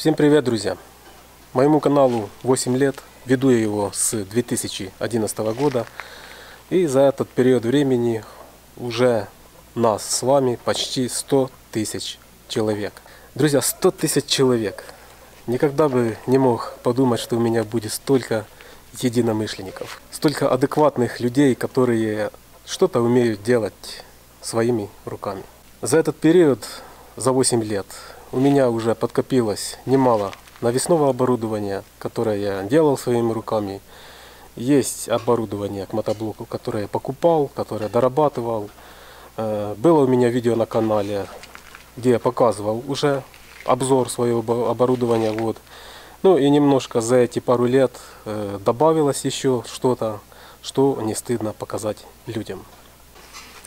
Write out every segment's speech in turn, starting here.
Всем привет, друзья! Моему каналу 8 лет, веду я его с 2011 года. И за этот период времени уже нас с вами почти 100 тысяч человек. Друзья, 100 тысяч человек! Никогда бы не мог подумать, что у меня будет столько единомышленников. Столько адекватных людей, которые что-то умеют делать своими руками. За этот период, за 8 лет, у меня уже подкопилось немало навесного оборудования, которое я делал своими руками. Есть оборудование к мотоблоку, которое я покупал, которое дорабатывал. Было у меня видео на канале, где я показывал уже обзор своего оборудования. Вот. Ну и немножко за эти пару лет добавилось еще что-то, что не стыдно показать людям.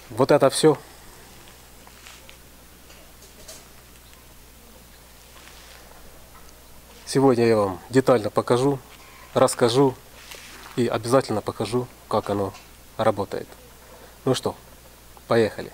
Вот это все. Сегодня я вам детально покажу, расскажу и обязательно покажу, как оно работает. Ну что, поехали!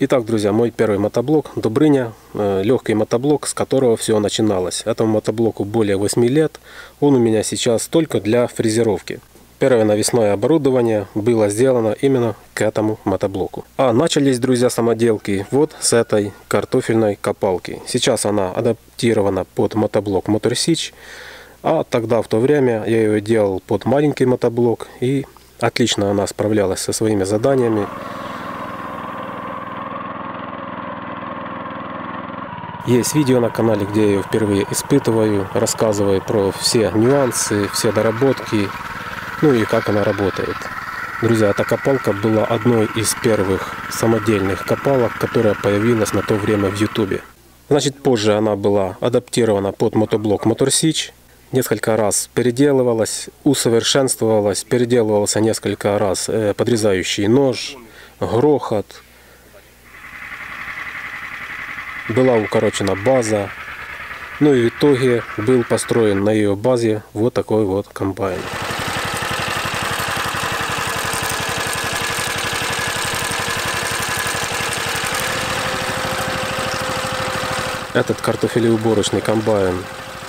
Итак, друзья, мой первый мотоблок Добрыня, легкий мотоблок, с которого все начиналось. Этому мотоблоку более 8 лет, он у меня сейчас только для фрезеровки. Первое навесное оборудование было сделано именно к этому мотоблоку. А начались, друзья, самоделки вот с этой картофельной копалки. Сейчас она адаптирована под мотоблок Motor-Sich, а тогда в то время я ее делал под маленький мотоблок, и отлично она справлялась со своими заданиями. Есть видео на канале, где я ее впервые испытываю, рассказываю про все нюансы, все доработки, ну и как она работает. Друзья, эта копалка была одной из первых самодельных копалок, которая появилась на то время в YouTube. Значит, позже она была адаптирована под мотоблок Motor-Sich, несколько раз переделывалась, усовершенствовалась, переделывался несколько раз подрезающий нож, грохот. Была укорочена база, ну и в итоге был построен на ее базе вот такой вот комбайн. Этот картофелеуборочный комбайн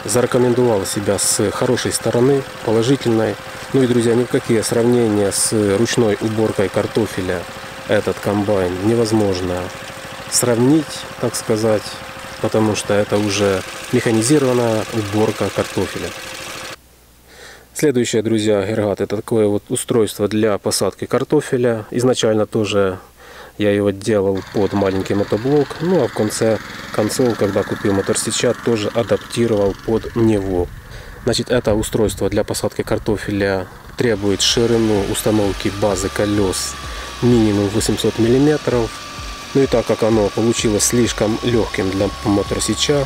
зарекомендовал себя с хорошей стороны, положительной. Ну и, друзья, ни в какие сравнения с ручной уборкой картофеля этот комбайн невозможно сравнить, так сказать, потому что это уже механизированная уборка картофеля. Следующее, друзья, агрегат — это такое вот устройство для посадки картофеля. Изначально тоже я его делал под маленький мотоблок, ну а в конце концов, когда купил Motor-Sich, тоже адаптировал под него. Значит, это устройство для посадки картофеля требует ширину установки базы колес минимум 800 мм. Ну и так как оно получилось слишком легким для Motor-Sich,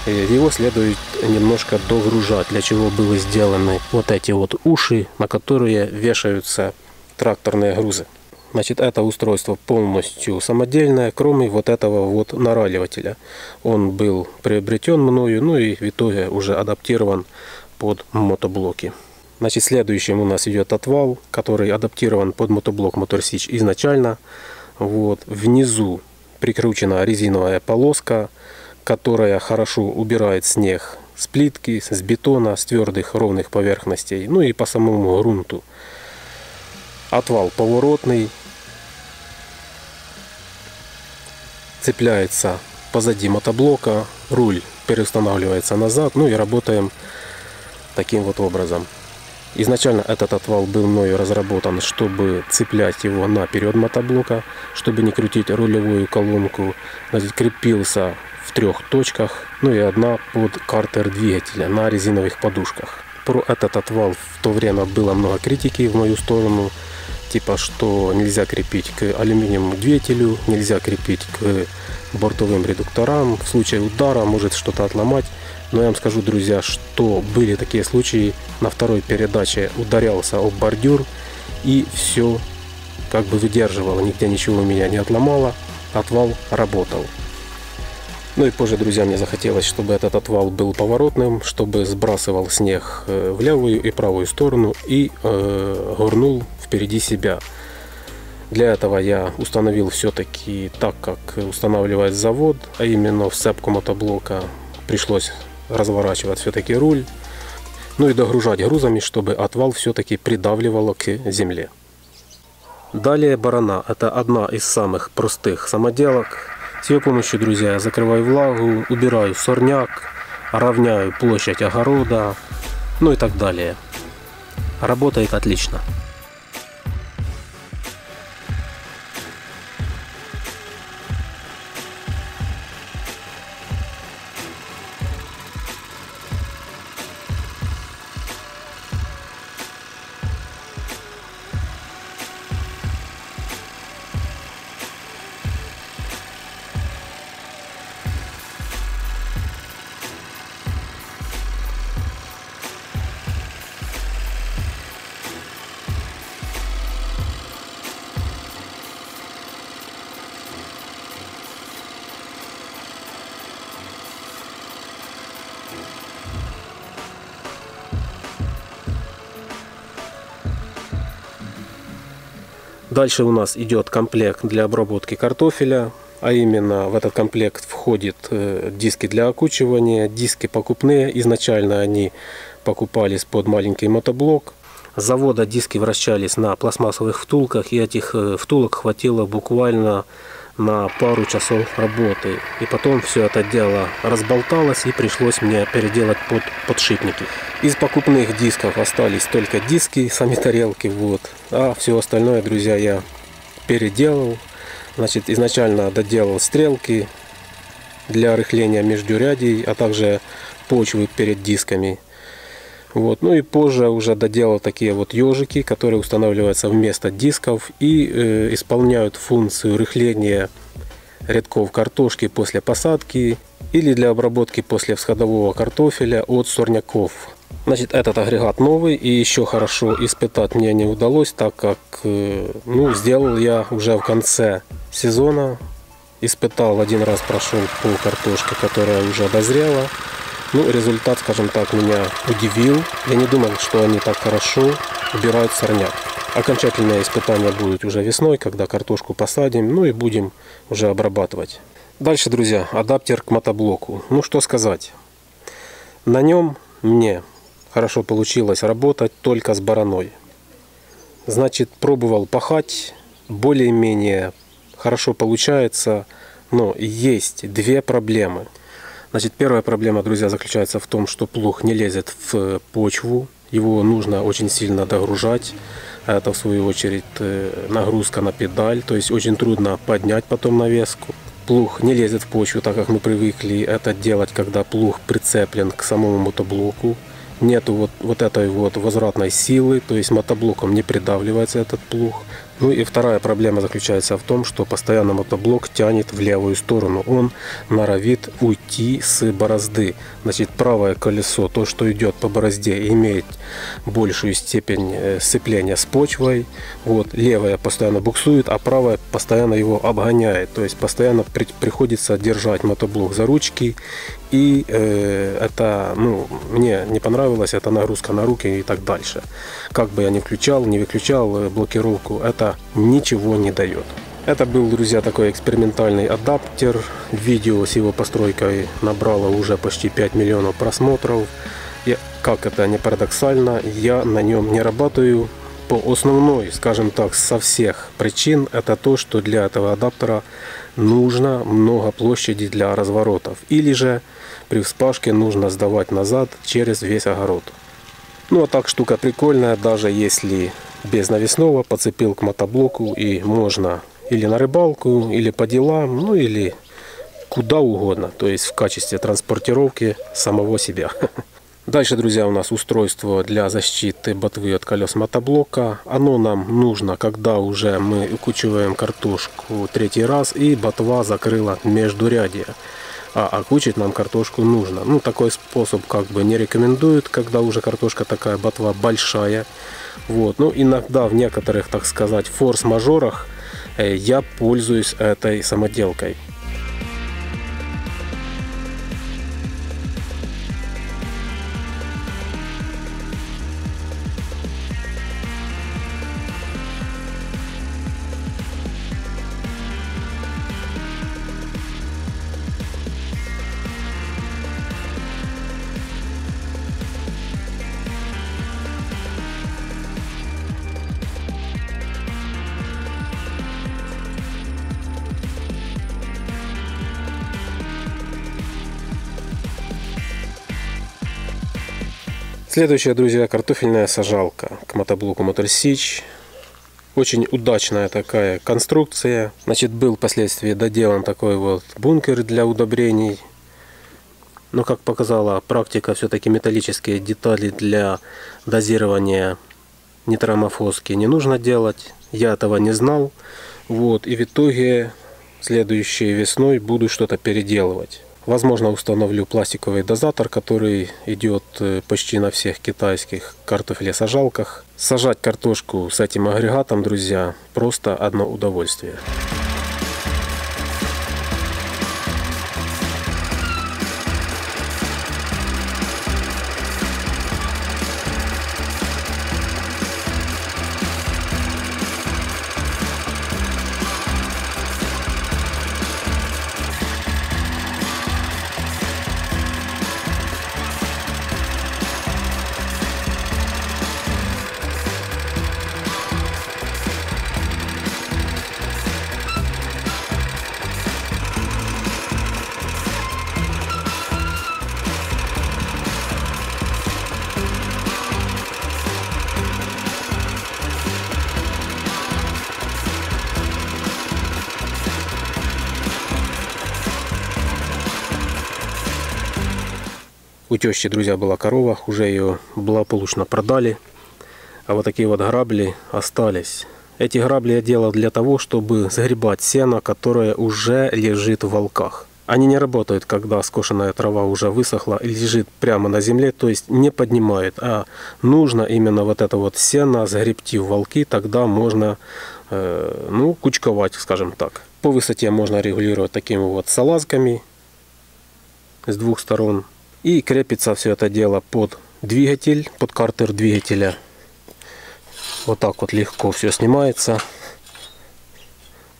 его следует немножко догружать, для чего были сделаны вот эти вот уши, на которые вешаются тракторные грузы. Значит, это устройство полностью самодельное, кроме вот этого вот нараливателя. Он был приобретен мною, ну и в итоге уже адаптирован под мотоблоки. Значит, следующим у нас идет отвал, который адаптирован под мотоблок Motor-Sich изначально. Вот, внизу прикручена резиновая полоска, которая хорошо убирает снег с плитки, с бетона, с твердых ровных поверхностей, ну и по самому грунту. Отвал поворотный, цепляется позади мотоблока, руль переустанавливается назад, ну и работаем таким вот образом. Изначально этот отвал был мною разработан, чтобы цеплять его наперед мотоблока, чтобы не крутить рулевую колонку. Значит, крепился в 3 точках, ну и одна под картер двигателя на резиновых подушках. Про этот отвал в то время было много критики в мою сторону, типа что нельзя крепить к алюминиевому двигателю, нельзя крепить к бортовым редукторам, в случае удара может что-то отломать. Но я вам скажу, друзья, что были такие случаи, на второй передаче ударялся об бордюр и все как бы выдерживало, нигде ничего у меня не отломало, отвал работал. Ну и позже, друзья, мне захотелось, чтобы этот отвал был поворотным, чтобы сбрасывал снег в левую и правую сторону и горнул впереди себя. Для этого я установил все-таки так, как устанавливает завод, а именно в сцепку мотоблока пришлось разворачивать все-таки руль, ну и догружать грузами, чтобы отвал все-таки придавливало к земле. Далее барана. Это одна из самых простых самоделок. С ее помощью, друзья, я закрываю влагу, убираю сорняк, равняю площадь огорода, ну и так далее. Работает отлично. Дальше у нас идет комплект для обработки картофеля, а именно в этот комплект входит диски для окучивания, диски покупные. Изначально они покупались под маленький мотоблок. С завода диски вращались на пластмассовых втулках, и этих втулок хватило буквально на пару часов работы. И потом все это дело разболталось, и пришлось мне переделать под подшипники. Из покупных дисков остались только диски, сами тарелки, вот. А все остальное, друзья, я переделал. Значит, изначально доделал стрелки для рыхления междурядий, а также почвы перед дисками. Вот. Ну и позже уже доделал такие вот ежики, которые устанавливаются вместо дисков и исполняют функцию рыхления рядков картошки после посадки или для обработки после всходового картофеля от сорняков. Значит, этот агрегат новый, и еще хорошо испытать мне не удалось, так как сделал я уже в конце сезона. Испытал один раз, прошел по картошке, которая уже дозрела. Ну, результат, скажем так, меня удивил. Я не думал, что они так хорошо убирают сорняк. Окончательное испытание будет уже весной, когда картошку посадим, ну и будем уже обрабатывать. Дальше, друзья, адаптер к мотоблоку. Ну, что сказать. На нем мне хорошо получилось работать только с бараной. Значит, пробовал пахать, более-менее хорошо получается, но есть две проблемы. Значит, первая проблема, друзья, заключается в том, что плуг не лезет в почву. Его нужно очень сильно догружать. Это, в свою очередь, нагрузка на педаль. То есть, очень трудно поднять потом навеску. Плуг не лезет в почву, так как мы привыкли это делать, когда плуг прицеплен к самому мотоблоку. Нету вот этой вот возвратной силы, то есть мотоблоком не придавливается этот плуг. Ну и вторая проблема заключается в том, что постоянно мотоблок тянет в левую сторону. Он норовит уйти с борозды. Значит, правое колесо, то, что идет по борозде, имеет большую степень сцепления с почвой. Вот, левое постоянно буксует, а правое постоянно его обгоняет. То есть постоянно приходится держать мотоблок за ручки. И это, мне не понравилось, это нагрузка на руки и так дальше. Как бы я ни включал, не выключал блокировку, это ничего не дает. Это был, друзья, такой экспериментальный адаптер. Видео с его постройкой набрало уже почти 5 миллионов просмотров. Как это не парадоксально, я на нем не работаю по основной, скажем так, со всех причин, это то, что для этого адаптера нужно много площади для разворотов. Или же при вспашке нужно сдавать назад через весь огород. Ну а так штука прикольная, даже если без навесного, подцепил к мотоблоку, и можно или на рыбалку, или по делам, ну или куда угодно, то есть в качестве транспортировки самого себя. Дальше, друзья, у нас устройство для защиты ботвы от колес мотоблока. Оно нам нужно, когда уже мы укучиваем картошку третий раз и ботва закрыла междурядье. А окучить нам картошку нужно. Ну, такой способ как бы не рекомендуют, когда уже картошка такая, ботва большая. Вот. Ну, иногда в некоторых, так сказать, форс-мажорах я пользуюсь этой самоделкой. Следующая, друзья, картофельная сажалка к мотоблоку Motor-Sich. Очень удачная такая конструкция. Значит, был впоследствии доделан такой вот бункер для удобрений. Но, как показала практика, все-таки металлические детали для дозирования нитромофоски не нужно делать. Я этого не знал. Вот. И в итоге следующей весной буду что-то переделывать. Возможно, установлю пластиковый дозатор, который идет почти на всех китайских картофелесажалках. Сажать картошку с этим агрегатом, друзья, просто одно удовольствие. У тещи, друзья, была корова, уже ее благополучно продали. А вот такие вот грабли остались. Эти грабли я делал для того, чтобы загребать сено, которое уже лежит в волках. Они не работают, когда скошенная трава уже высохла и лежит прямо на земле, то есть не поднимает. А нужно именно вот это вот сено загребти в волки, тогда можно кучковать, скажем так. По высоте можно регулировать такими вот салазками с двух сторон. И крепится все это дело под двигатель, под картер двигателя. Вот так вот легко все снимается.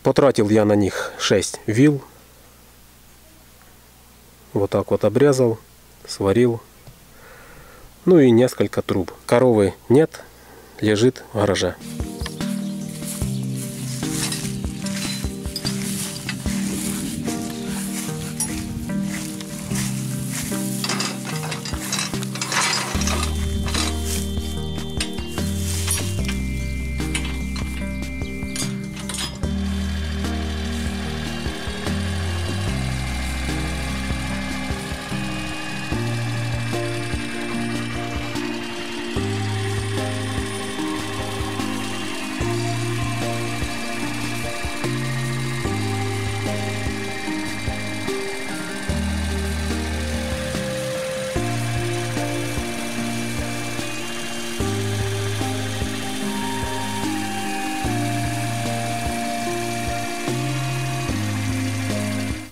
Потратил я на них 6 вил. Вот так вот обрезал, сварил. Ну и несколько труб. Коровы нет, лежит в гараже.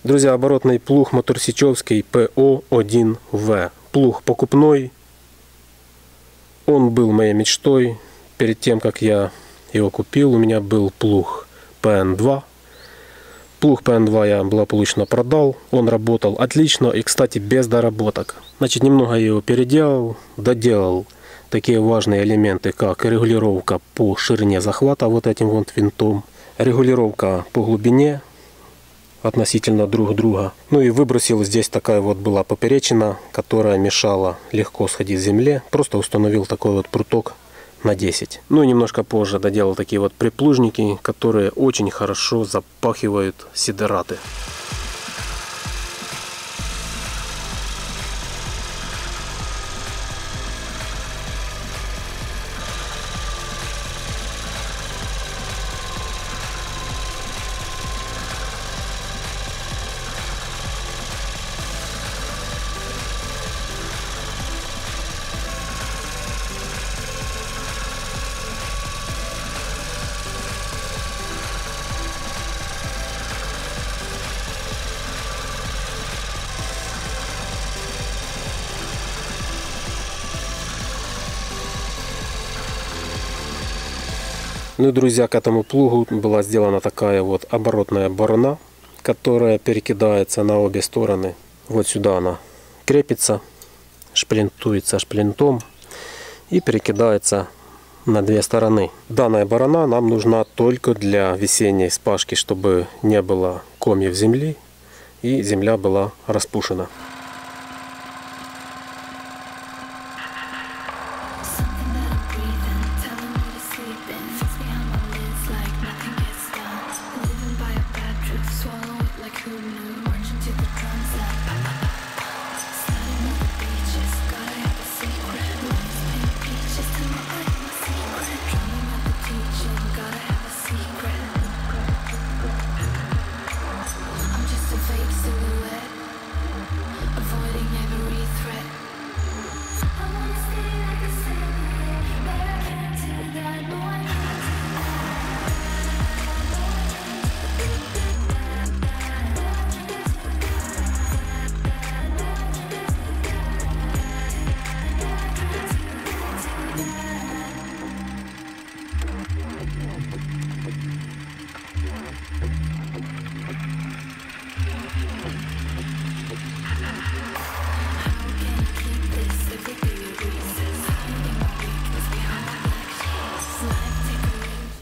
Друзья, оборотный плуг моторсичевский ПО-1В. Плуг покупной. Он был моей мечтой. Перед тем, как я его купил, у меня был плуг ПН2. Плуг ПН2 я благополучно продал. Он работал отлично и, кстати, без доработок. Значит, немного я его переделал, доделал такие важные элементы, как регулировка по ширине захвата вот этим вот винтом, регулировка по глубине относительно друг друга. Ну и выбросил здесь такая вот была поперечина, которая мешала легко сходить с земли. Просто установил такой вот пруток на 10. Ну и немножко позже доделал такие вот приплужники, которые очень хорошо запахивают сидераты. Ну и, друзья, к этому плугу была сделана такая вот оборотная борона, которая перекидается на обе стороны. Вот сюда она крепится, шплинтуется шплинтом и перекидается на две стороны. Данная борона нам нужна только для весенней спашки, чтобы не было комьев земли и земля была распушена.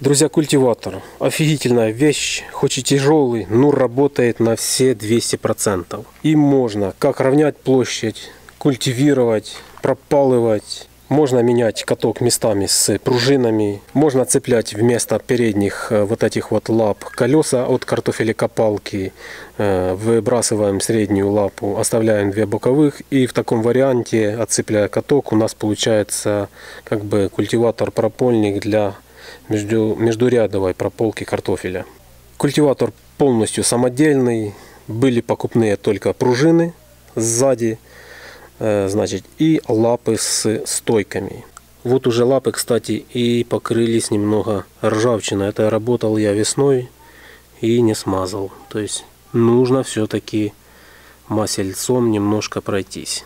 Друзья, культиватор. Офигительная вещь, хоть и тяжелый, но работает на все 200%. Им можно как равнять площадь, культивировать, пропалывать. Можно менять каток местами с пружинами. Можно цеплять вместо передних вот этих вот лап колеса от картофелекопалки. Выбрасываем среднюю лапу, оставляем две боковых. И в таком варианте, отцепляя каток, у нас получается как бы культиватор-пропольник для междурядовой прополки картофеля. Культиватор полностью самодельный. Были покупные только пружины сзади, значит, и лапы с стойками. Вот уже лапы, кстати, и покрылись немного ржавчиной. Это работал я весной и не смазал. То есть нужно все-таки масельцом немножко пройтись.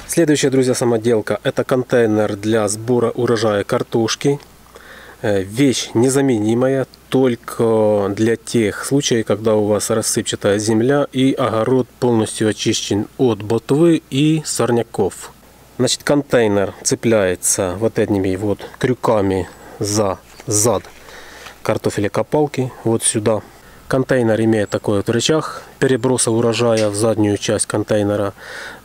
Следующая, друзья, самоделка — это контейнер для сбора урожая картошки. Вещь незаменимая только для тех случаев, когда у вас рассыпчатая земля и огород полностью очищен от ботвы и сорняков. Значит, контейнер цепляется вот этими вот крюками за зад картофелекопалки вот сюда. Контейнер имеет такой вот рычаг переброса урожая в заднюю часть контейнера.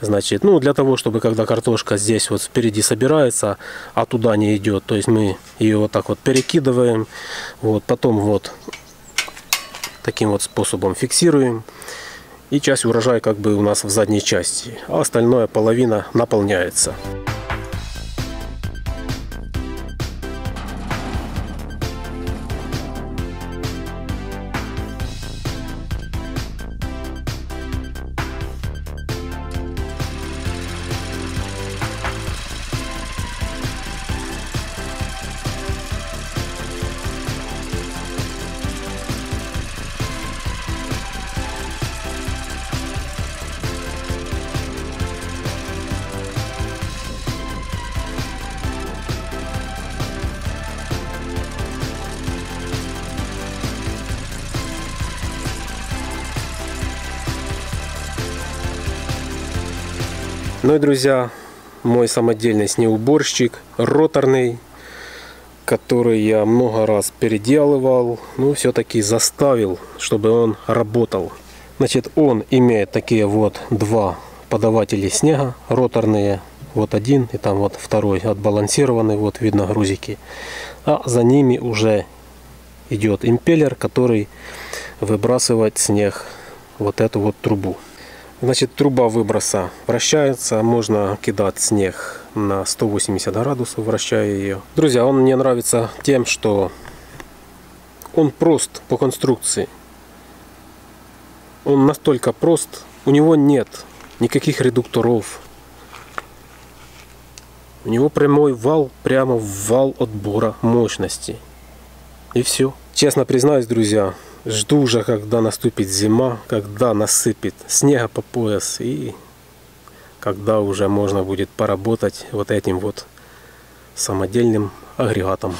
Значит, ну, для того, чтобы когда картошка здесь вот впереди собирается, а туда не идет, то есть мы ее вот так вот перекидываем. Вот, потом вот таким вот способом фиксируем. И часть урожая как бы у нас в задней части, а остальная половина наполняется. Ну и, друзья, мой самодельный снегоуборщик роторный, который я много раз переделывал, но все-таки заставил, чтобы он работал. Значит, он имеет такие вот два подавателя снега роторные. Вот один и там вот второй отбалансированный, вот видно грузики. А за ними уже идет импеллер, который выбрасывает снег вот эту вот трубу. Значит, труба выброса вращается, можно кидать снег на 180 градусов, вращая ее. Друзья, он мне нравится тем, что он прост по конструкции. Он настолько прост, у него нет никаких редукторов. У него прямой вал, прямо в вал отбора мощности. И все. Честно признаюсь, друзья, жду уже, когда наступит зима, когда насыпет снега по пояс и когда уже можно будет поработать вот этим вот самодельным агрегатом.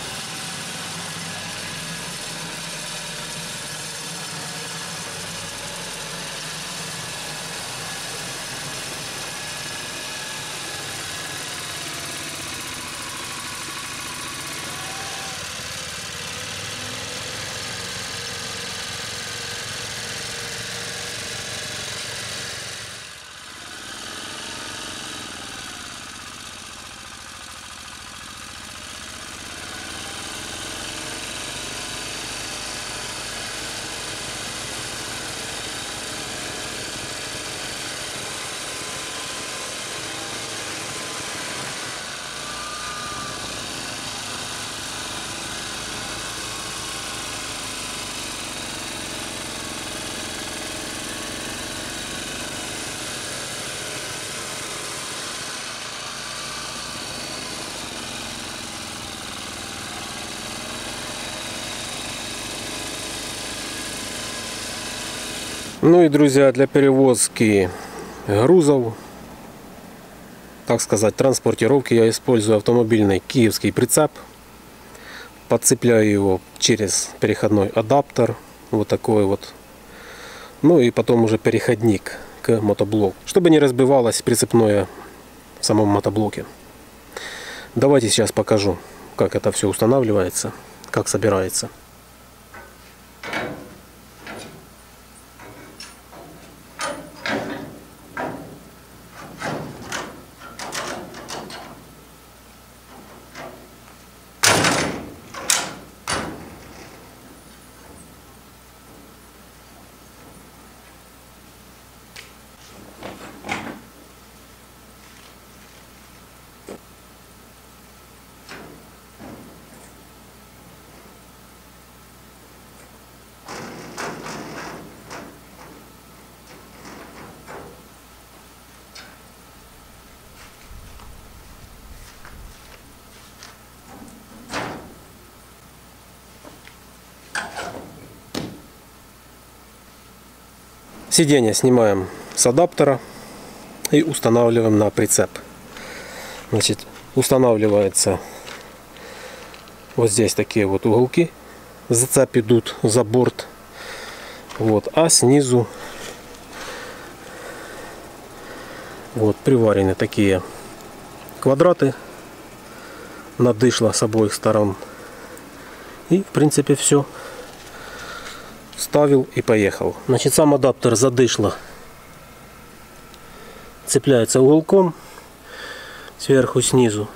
Ну и, друзья, для перевозки грузов, так сказать, транспортировки, я использую автомобильный киевский прицеп. Подцепляю его через переходной адаптер, вот такой вот. Ну и потом уже переходник к мотоблоку, чтобы не разбивалось прицепное в самом мотоблоке. Давайте сейчас покажу, как это все устанавливается, как собирается. Сиденье снимаем с адаптера и устанавливаем на прицеп. Значит, устанавливается вот здесь такие вот уголки. Зацеп идут за борт. Вот, а снизу вот приварены такие квадраты на дышло с обоих сторон. И в принципе все. Вставил и поехал. Значит, сам адаптер за дышло цепляется уголком сверху, снизу.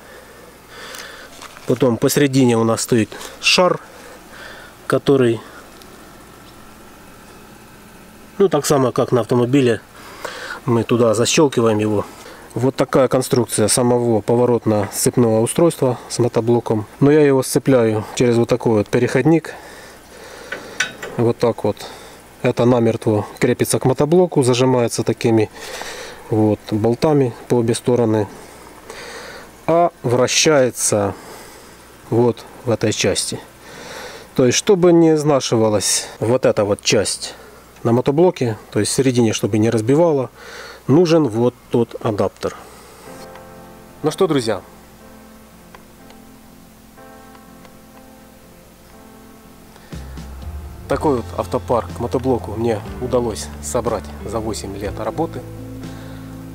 Потом посередине у нас стоит шар, который Ну, так само, как на автомобиле. Мы туда защелкиваем его. Вот такая конструкция самого поворотно-сцепного устройства с мотоблоком. Но я его сцепляю через вот такой вот переходник. Вот так вот. Это намертво крепится к мотоблоку, зажимается такими вот болтами по обе стороны. А вращается вот в этой части. То есть, чтобы не изнашивалась вот эта вот часть на мотоблоке, то есть в середине, чтобы не разбивала, нужен вот тот адаптер. Ну что, друзья, такой вот автопарк к мотоблоку мне удалось собрать за 8 лет работы.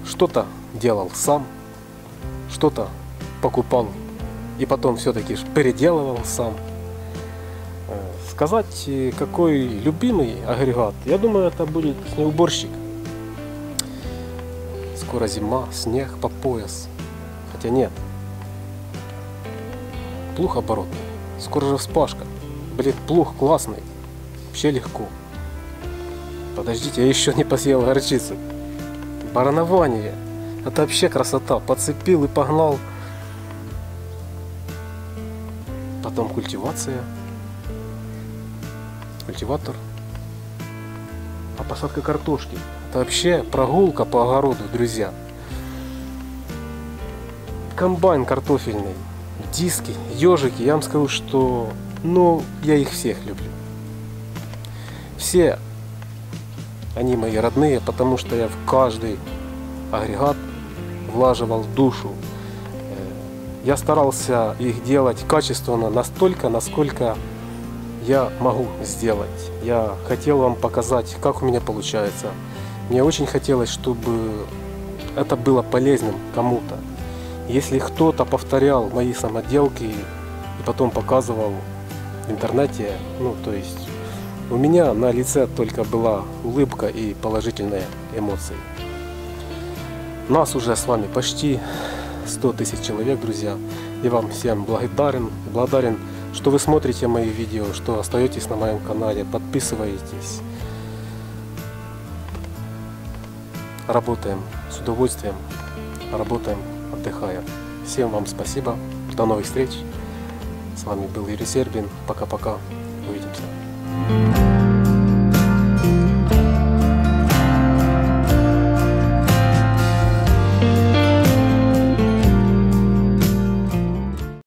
Что-то делал сам, что-то покупал и потом все-таки переделывал сам. Сказать, какой любимый агрегат, я думаю, это будет снегоуборщик. Скоро зима, снег по пояс. Хотя нет. Плуг оборотный. Скоро же вспашка. Блин, плуг классный. Вообще легко. Подождите, я еще не посеял горчицу. Баранование. Это вообще красота. Подцепил и погнал. Потом культивация. Культиватор. А посадка картошки. Это вообще прогулка по огороду, друзья. Комбайн картофельный. Диски, ежики. Я вам скажу, что я их всех люблю. Все они мои родные, потому что я в каждый агрегат влаживал душу. Я старался их делать качественно настолько, насколько я могу сделать. Я хотел вам показать, как у меня получается. Мне очень хотелось, чтобы это было полезным кому-то. Если кто-то повторял мои самоделки и потом показывал в интернете, то есть у меня на лице только была улыбка и положительные эмоции. Нас уже с вами почти 100 тысяч человек, друзья. Я вам всем благодарен, что вы смотрите мои видео, что остаетесь на моем канале, подписываетесь. Работаем с удовольствием, работаем отдыхая. Всем вам спасибо, до новых встреч. С вами был Юрий Сербин. Пока-пока, увидимся.